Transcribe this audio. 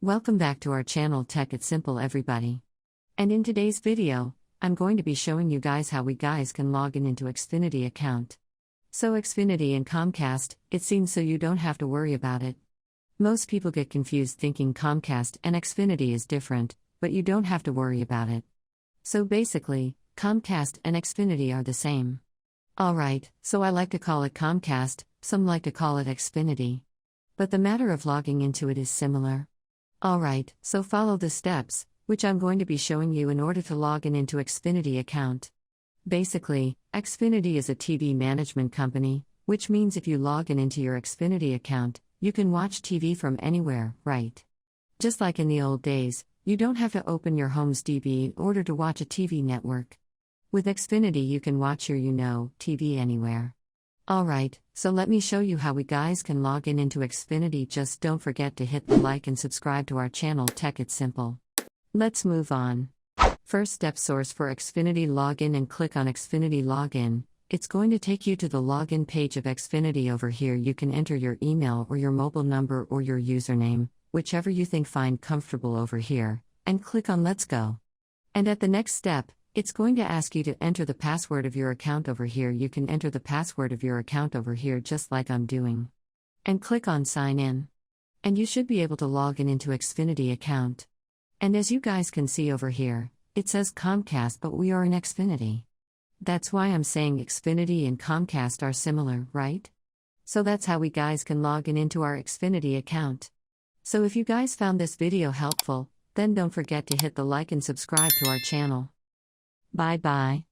Welcome back to our channel Tech It's Simple everybody. And in today's video, I'm going to be showing you guys how we guys can log in into Xfinity account. So Xfinity and Comcast, it seems so you don't have to worry about it. Most people get confused thinking Comcast and Xfinity is different, but you don't have to worry about it. So basically, Comcast and Xfinity are the same. Alright, so I like to call it Comcast, some like to call it Xfinity. But the matter of logging into it is similar. Alright, so follow the steps, which I'm going to be showing you in order to log in into Xfinity account. Basically, Xfinity is a TV management company, which means if you log in into your Xfinity account, you can watch TV from anywhere, right? Just like in the old days, you don't have to open your home's DB in order to watch a TV network. With Xfinity you can watch your TV anywhere. Alright, so let me show you how we guys can log in into Xfinity. Just don't forget to hit the like and subscribe to our channel Tech It's Simple. Let's move on. First step, source for Xfinity, login and click on Xfinity login. It's going to take you to the login page of Xfinity. Over here you can enter your email or your mobile number or your username, whichever you think find comfortable over here, and click on Let's Go. And at the next step, it's going to ask you to enter the password of your account. Over here you can enter the password of your account over here just like I'm doing. And click on Sign In. And you should be able to log in into Xfinity account. And as you guys can see over here, it says Comcast but we are in Xfinity. That's why I'm saying Xfinity and Comcast are similar, right? So that's how we guys can log in into our Xfinity account. So if you guys found this video helpful, then don't forget to hit the like and subscribe to our channel. Bye bye.